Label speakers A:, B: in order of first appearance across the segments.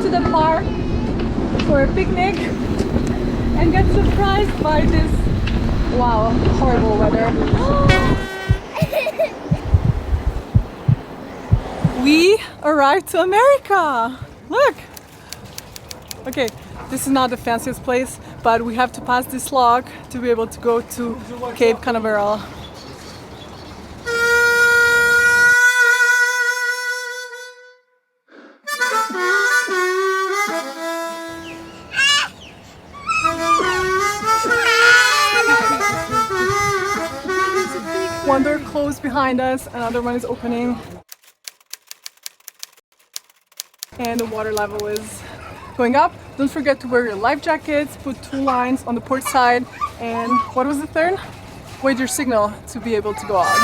A: to the park for a picnic and get surprised by this, wow, horrible weather. We arrived to America! Look! Okay, this is not the fanciest place, but we have to pass this lock to be able to go to Cape Canaveral. One door closed behind us, another one is opening. And the water level is going up. Don't forget to wear your life jackets, put 2 lines on the port side, and what was the third? Wait your signal to be able to go out.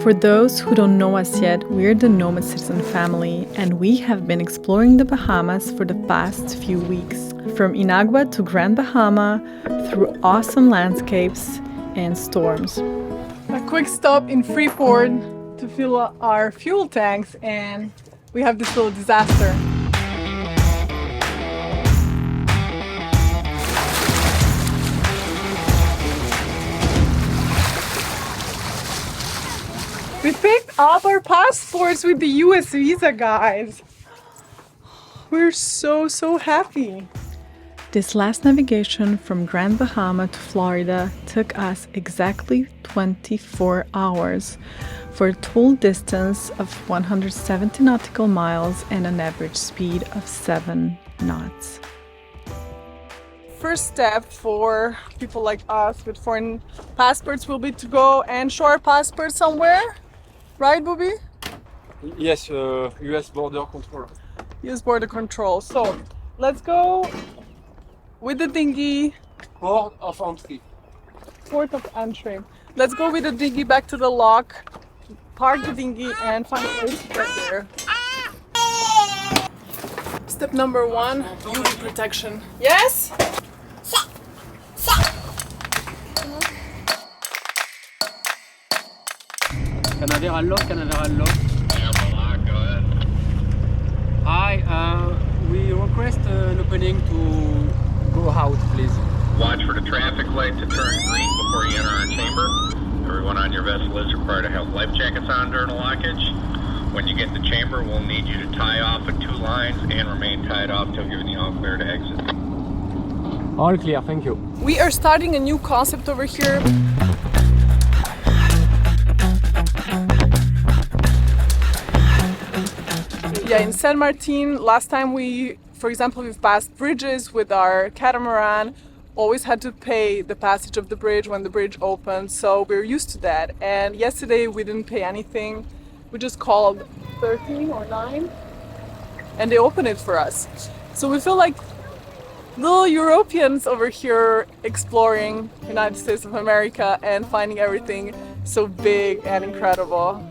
B: For those who don't know us yet, we're the Nomad Citizen family, and we have been exploring the Bahamas for the past few weeks. From Inagua to Grand Bahama, through awesome landscapes and storms.
A: A quick stop in Freeport to fill our fuel tanks, and we have this little disaster. We picked up our passports with the US visa, guys. We're so happy.
B: This last navigation from Grand Bahama to Florida took us exactly 24 hours for a total distance of 170 nautical miles and an average speed of 7 knots.
A: First step for people like us with foreign passports will be to go and show our passport somewhere. Right, Bobby?
C: Yes, US border control.
A: US border control. So let's go with the dinghy.
C: Port of entry.
A: Port of entry. Let's go with the dinghy back to the lock, park the dinghy, and find a place to get there. Step number 1, UV protection. Yes?
C: Canaveral lock, Canaveral lock.
D: Yeah, go ahead.
C: Hi, we request an opening to go out, please.
D: Watch for the traffic light to turn green before you enter our chamber. Everyone on your vessel is required to have life jackets on during the lockage. When you get in the chamber, we'll need you to tie off with 2 lines and remain tied off till given the all clear to exit.
C: All clear, thank you.
A: We are starting a new concept over here. Yeah, in San Martin, last time for example, we've passed bridges with our catamaran, always had to pay the passage of the bridge when the bridge opened, so we're used to that. And yesterday we didn't pay anything. We just called 13 or 9 and they opened it for us. So we feel like little Europeans over here exploring United States of America and finding everything so big and incredible.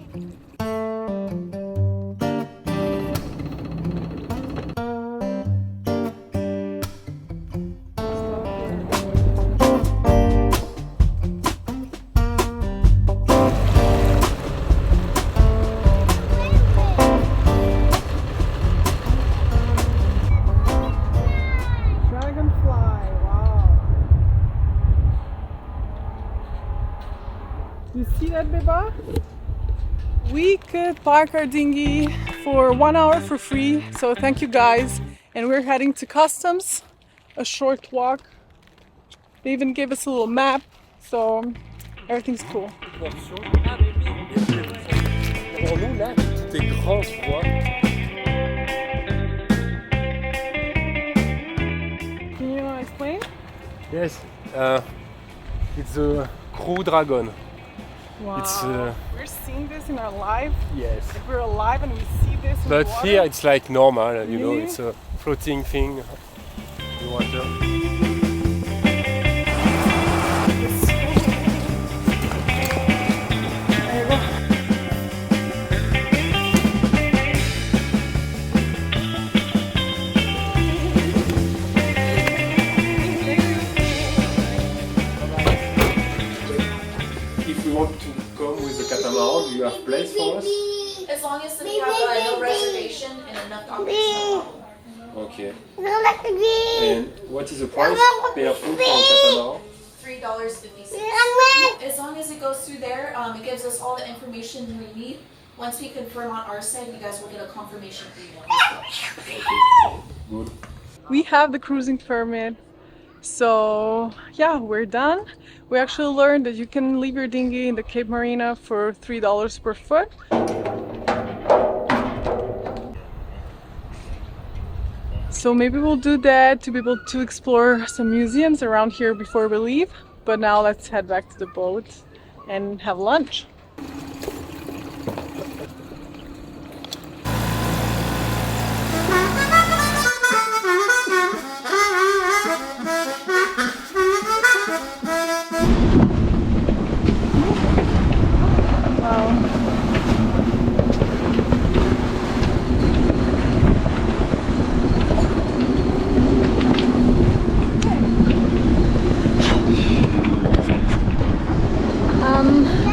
A: You see that, Beba? We could park our dinghy for 1 hour for free, so thank you guys. And we're heading to customs, a short walk. They even gave us a little map, so everything's cool. Can you explain?
C: Yes, it's a crew dragon.
A: Wow. We're seeing this in our life.
C: Yes.
A: Like we're alive and we see this in
C: But
A: the water.
C: here it's like normal, you know,
A: Really?
C: it's a floating thing in the water.
A: There you go.
E: tomorrow? Do you have place for us?
F: As long as we have no reservation and enough topics, no problem.
E: Okay. And what is the price per foot for a catamaran?
F: $3.50. As long as it goes through there, it gives us all the information we need. Once we confirm on our side, you guys will get a confirmation email.
E: Okay. Good.
A: We have the cruising permit, so yeah, we're done. We actually learned that you can leave your dinghy in the Cape Marina for $3 per foot. So maybe we'll do that to be able to explore some museums around here before we leave. But now let's head back to the boat and have lunch.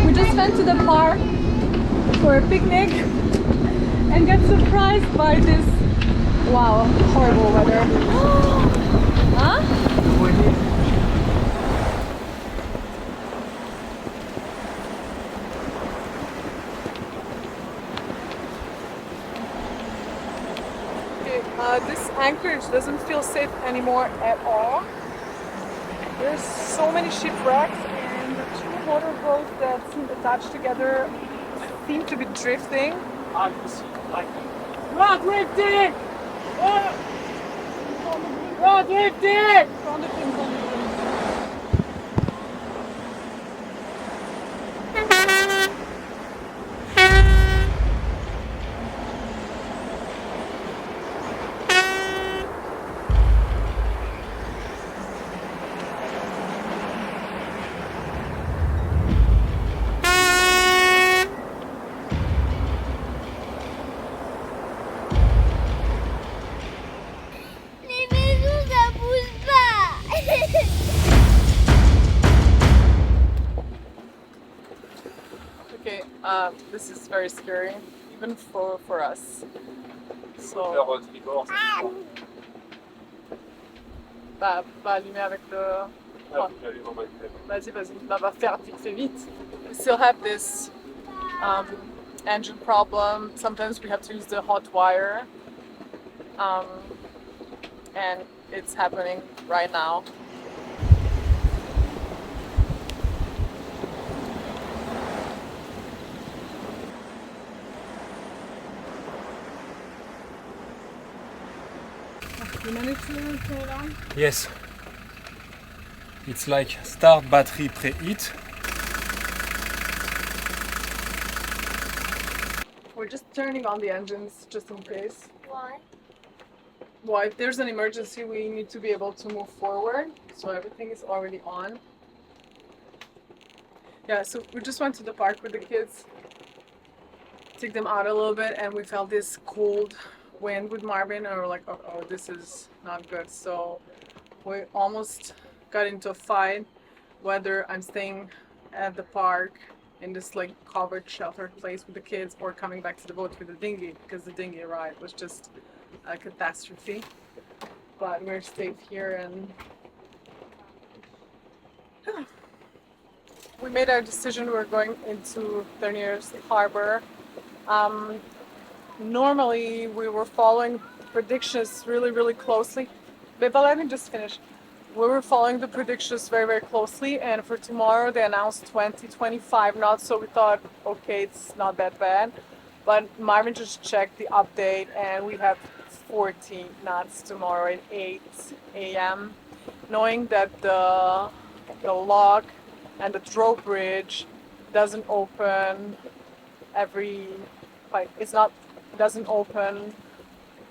A: We just went to the park for a picnic and got surprised by this, wow, horrible weather. Huh? Okay, this anchorage doesn't feel safe anymore at all. There's so many shipwrecks and the two motorboats that seem attached together seem to be drifting.
C: You're drifting! You're drifting!
G: Les maisons, ça bouge pas.
A: Okay, this is very scary, even for us. So, bah, allumer avec le... Oh. Vas-y, bah, va faire vite, fais vite. We still have this engine problem. Sometimes we have to use the hot wire. And it's happening right now. You managed to turn it on?
E: Yes. It's like start battery preheat.
A: We're just turning on the engines just in case.
G: Why?
A: Well, if there's an emergency, we need to be able to move forward. So everything is already on. Yeah, so we just went to the park with the kids, took them out a little bit, and we felt this cold wind with Marvin, and we're like, oh, this is not good. So we almost got into a fight whether I'm staying at the park in this like covered sheltered place with the kids or coming back to the boat with the dinghy, because the dinghy ride was just a catastrophe. But we're safe here, and we made our decision. We're going into Ternier's harbor. Normally we were following predictions really closely, but let me just finish. We were following the predictions very closely, and for tomorrow they announced 20-25 knots, so we thought, okay, it's not that bad. But Marvin just checked the update, and we have 40 knots tomorrow at 8 a.m. Knowing that the lock and the drawbridge doesn't open doesn't open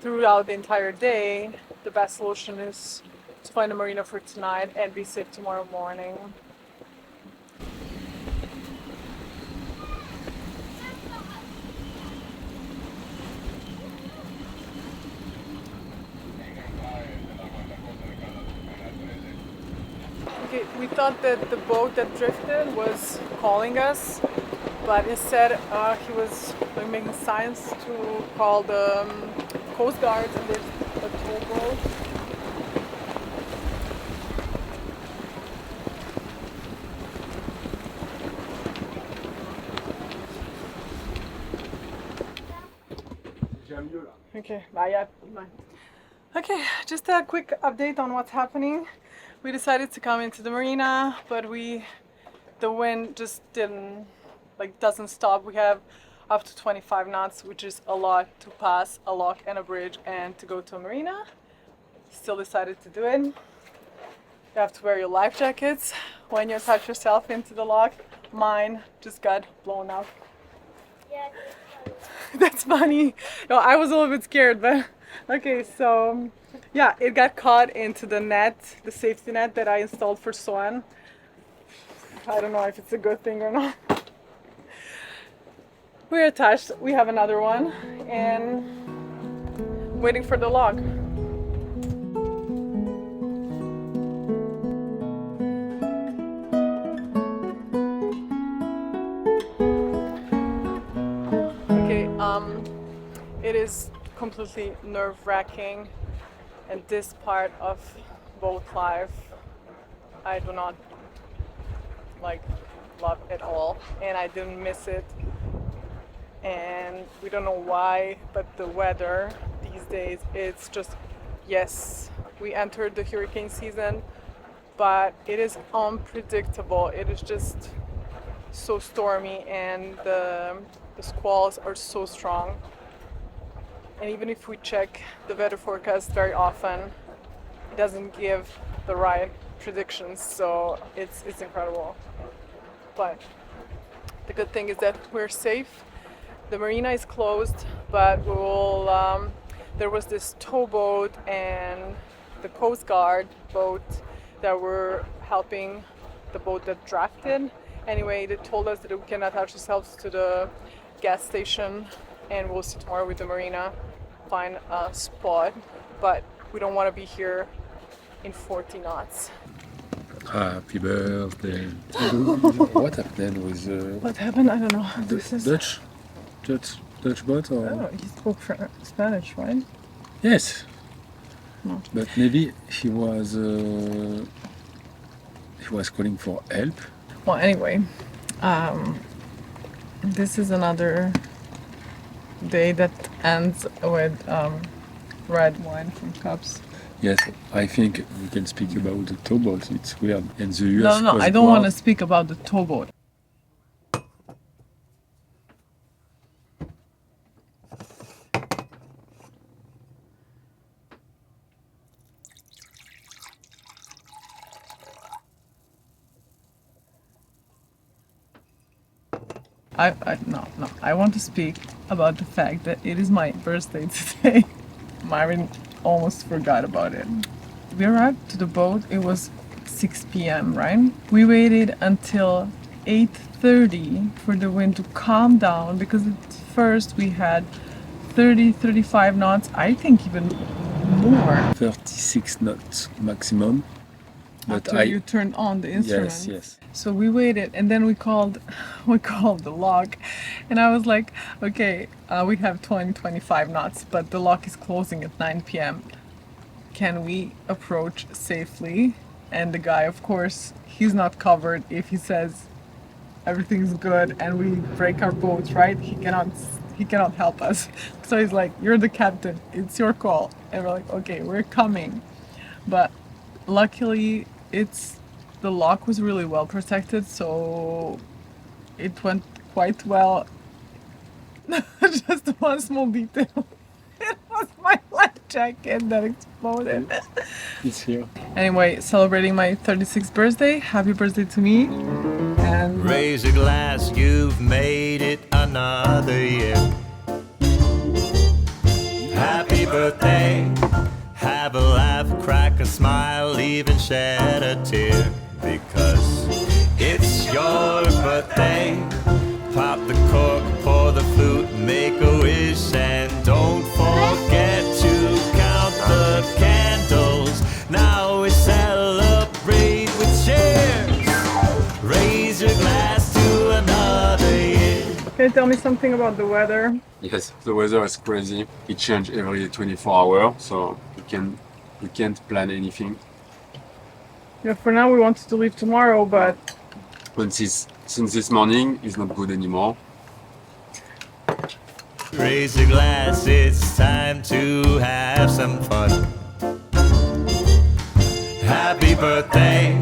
A: throughout the entire day, the best solution is to find a marina for tonight and be safe tomorrow morning. Okay, we thought that the boat that drifted was calling us, but instead he was like, making signs to call the Coast Guard, and there's a towboat. Okay, bye. Yeah. Bye. Okay, just a quick update on what's happening. We decided to come into the marina, but the wind just doesn't stop. We have up to 25 knots, which is a lot to pass a lock and a bridge and to go to a marina. Still decided to do it. You have to wear your life jackets when you attach yourself into the lock. Mine just got blown out.
G: Yeah.
A: That's funny. No, I was a little bit scared, but okay, so yeah, it got caught into the net, the safety net that I installed for Swan. I don't know if it's a good thing or not. We're attached, we have another one, and waiting for the log. It is completely nerve-wracking, and this part of boat life I do not love at all, and I didn't miss it, and we don't know why, but the weather these days, it's just, yes, we entered the hurricane season, but it is unpredictable. It is just so stormy, and the squalls are so strong. And even if we check the weather forecast very often, it doesn't give the right predictions, so it's incredible. But the good thing is that we're safe. The marina is closed, but we will. There was this towboat and the Coast Guard boat that were helping the boat that drafted. Anyway, they told us that we can attach ourselves to the gas station, and we'll see tomorrow with the marina, find a spot, but we don't want to be here in 40 knots.
E: Happy birthday. What happened with
A: What happened? I don't know.
E: the
A: This is
E: Dutch boat? Or?
A: Oh, he spoke Spanish, right?
E: Yes.
A: No.
E: But maybe he was calling for help.
A: Well, anyway, this is another day that ends with red wine from cups.
E: Yes, I think we can speak about the towboat. It's weird. And the US
A: No,
E: Coast
A: I don't want to
E: Guard-
A: speak about the towboat. No. I want to speak about the fact that it is my birthday today. Myron almost forgot about it. We arrived to the boat, it was 6 p.m., right? We waited until 8:30 for the wind to calm down, because at first we had 35 knots, I think even more.
E: 36 knots maximum. But
A: After you turned on the instrument.
E: yes.
A: So we waited, and then we called the lock, and I was like, okay, we have 25 knots, but the lock is closing at 9 p.m. Can we approach safely? And the guy, of course, he's not covered if he says everything's good and we break our boat, right? He cannot help us. So he's like, you're the captain, it's your call. And we're like, okay, we're coming. But luckily, the lock was really well protected, so it went quite well. Just one small detail. It was my life jacket that exploded.
E: It's here.
A: Anyway, celebrating my 36th birthday. Happy birthday to me. And
H: Raise a glass, you've made it another year. Happy birthday. Have a laugh, crack a smile, even shed a tear. Because it's your birthday. Pop the cork, pour the flute, make a wish, and don't forget to count the candles. Now we celebrate with cheers. Raise your glass to another year.
A: Can you tell me something about the weather?
E: Yes, the weather is crazy. It changes every 24 hours, so we can't plan anything.
A: Yeah, for now we wanted to leave tomorrow, but
E: Since this morning, it's not good anymore.
H: Raise your glass, it's time to have some fun. Happy birthday,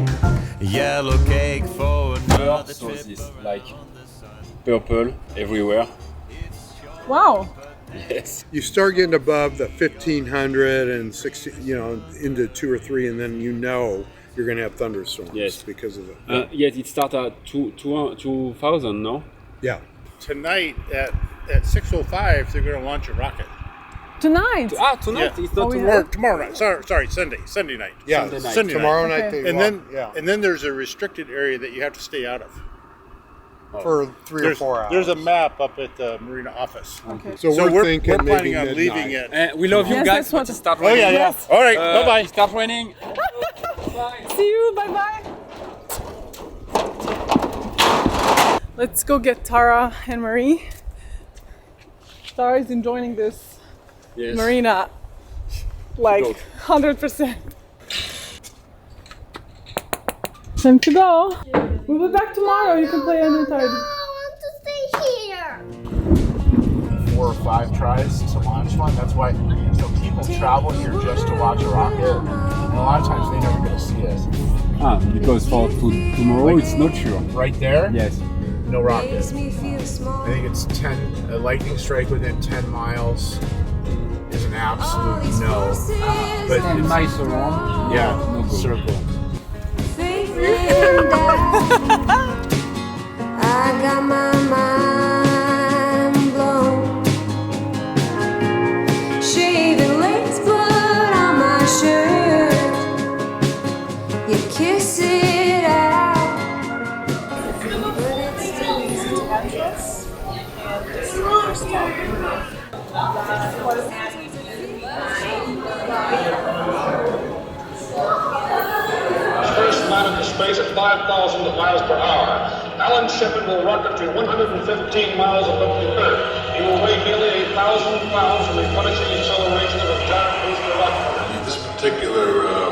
H: yellow cake for another
E: So
H: trip
E: this
H: around
E: like
H: the sun.
E: purple everywhere.
A: wow.
E: Yes.
I: You start getting above the 1500 and 60, you know, into 2 or 3, and then you know you're going to have thunderstorms.
E: Yes.
I: Because of it.
E: Yes, it starts at 2000, no?
I: Yeah.
J: Tonight at 6:05, they're going to launch a rocket.
A: Tonight.
E: Tonight?
J: Yeah.
E: It's not
J: Tomorrow night. Sorry, Sunday night.
I: Yeah.
E: Sunday night.
J: Sunday
I: Tomorrow
J: night.
I: night they
J: And
I: walk,
J: then and then there's a restricted area that you have to stay out of.
I: for 3 or 4 hours.
J: There's a map up at the marina office.
A: Okay.
I: So we're thinking
J: we're planning
I: maybe
J: on
I: midnight.
J: leaving at.
E: We love you
A: Yes,
E: guys,
A: that's what-
E: but it starts
J: Oh
E: raining.
J: yeah.
A: Yes.
J: All right. Bye bye.
E: Start raining.
A: See you. Bye bye. Let's go get Tara and Marie. Tara is enjoying this
E: Yes.
A: marina like
E: Go.
A: 100%. Time to go. We'll be back tomorrow. You can play anytime.
G: I want to stay here.
K: 4 or 5 tries to launch one. That's why so people travel here just to watch a rocket, and a lot of times they never get to see it.
E: Because for tomorrow it's not sure.
K: Right there,
E: Yes.
K: no rocket. I think it's 10. A lightning strike within 10 miles is an absolute no. But
C: 10 miles around.
K: yeah,
E: No good.
K: circle.
G: I got my mind blown. Shaving legs, blood on my shirt. You kiss it out. But it's still
D: First mounted to space at 5,000 miles per hour. Alan Shepard will rocket to 115 miles above the Earth. He will weigh nearly 1,000 pounds from the punishing acceleration of a giant booster rocket.
L: This particular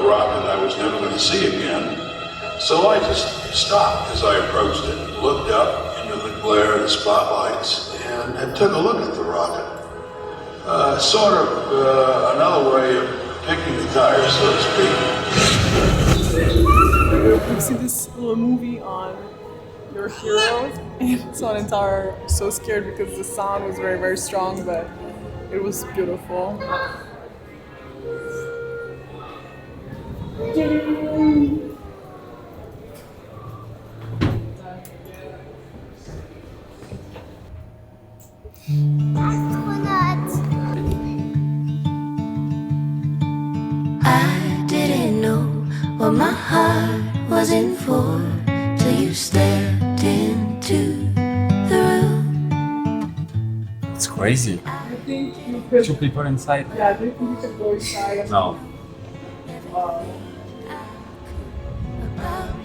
L: rocket I was never going to see again. So I just stopped as I approached it, looked up into the glare of the spotlights, and took a look at the rocket. Sort of another way of kicking the tires, so to speak.
A: You see this little movie on your heroes, and so entire so scared because the sound was very, very strong, but it was beautiful.
G: I didn't know what my heart was in for till you stepped into the room.
E: It's crazy.
A: I think you could.
C: 2 people inside.
A: Yeah, do you think you could go inside? And,
E: No.
G: About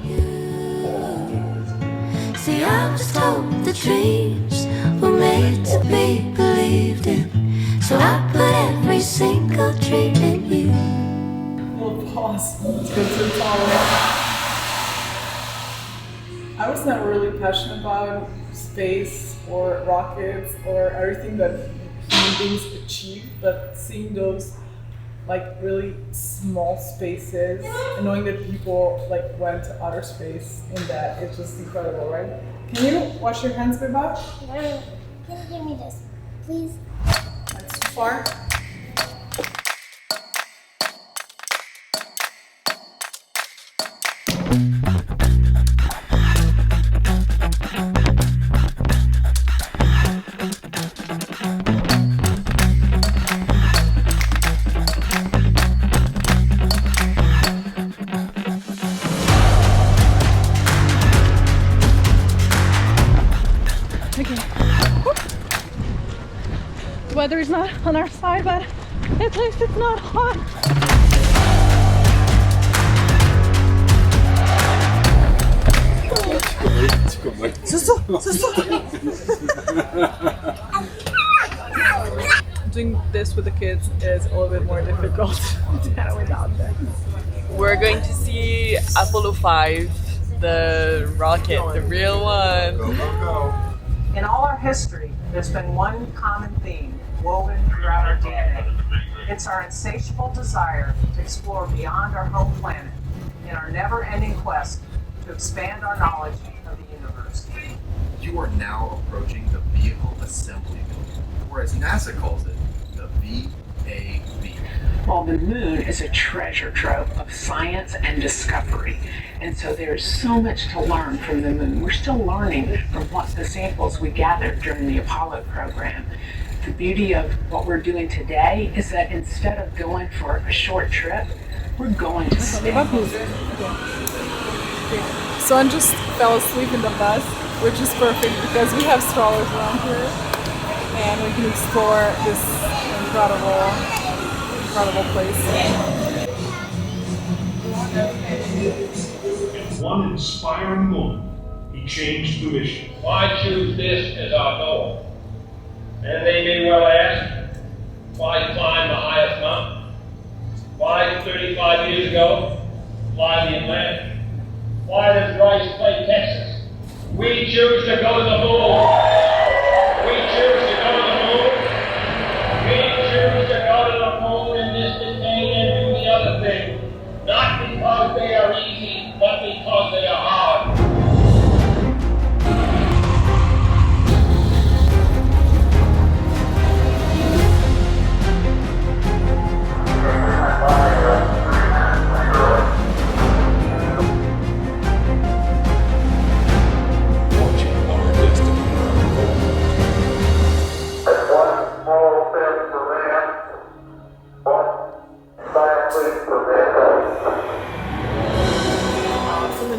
G: you. See, I was told the dreams were made to be believed in, so I put every single dream in you.
A: We'll pause. Let's go to the toilet. I was not really passionate about space or rockets or everything that human beings achieved, but seeing those like really small spaces and knowing that people like went to outer space in that, it's just incredible, right? Can you wash your hands, Beba?
G: Can you give me this, please?
A: That's too far. Okay. The weather is not on our side, but at least it's not hot. Doing this with the kids is a little bit more difficult than without them.
M: We're going to see Apollo 5, the rocket, the real one.
N: In all our history, there's been one common theme woven throughout our DNA. It's our insatiable desire to explore beyond our home planet in our never-ending quest to expand our knowledge of the universe.
O: You are now approaching the Vehicle Assembly Building, or as NASA calls it, the VAB.
N: Well, the moon is a treasure trove of science and discovery. And so there's so much to learn from the moon. We're still learning from what the samples we gathered during the Apollo program. The beauty of what we're doing today is that instead of going for a short trip, we're going to stay.
A: Son just fell asleep in the bus, which is perfect because we have strollers around here and we can explore this incredible place.
P: In one inspiring moment, he changed the mission.
Q: Why choose this as our goal? And they may well ask, why climb the highest mountain? Why 35 years ago, fly the Atlantic? Why does Rice play Texas? We choose to go to the moon. We choose to go to the moon. We choose to go to the moon in this decade and do the other thing. Not because they are easy, but because they are hard.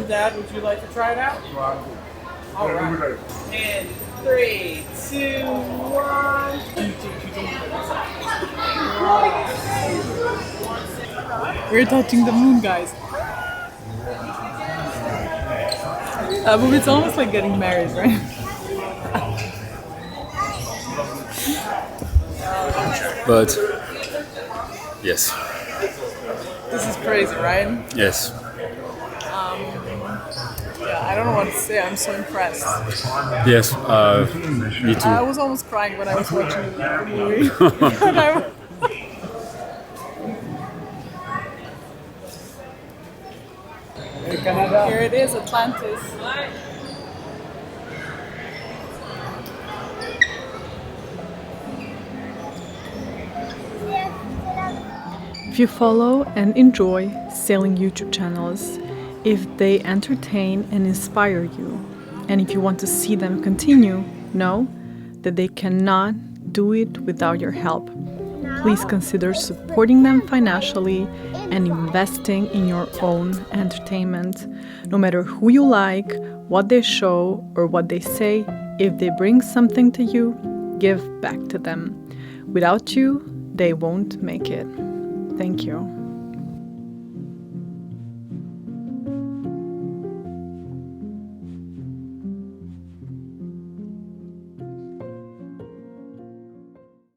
A: Dad, would you like to try it out? All right. In 3, 2, 1. We're touching the moon, guys. But it's almost like getting married, right?
E: But yes.
A: This is crazy, right?
E: Yes.
A: Yeah, I don't know what to say. I'm so impressed.
E: Yes, me too.
A: I was almost crying when I was watching the movie. Here it is, Atlantis.
B: If you follow and enjoy sailing YouTube channels, if they entertain and inspire you, and if you want to see them continue, know that they cannot do it without your help. Please consider supporting them financially and investing in your own entertainment. No matter who you like, what they show, or what they say, if they bring something to you, give back to them. Without you, they won't make it. Thank you.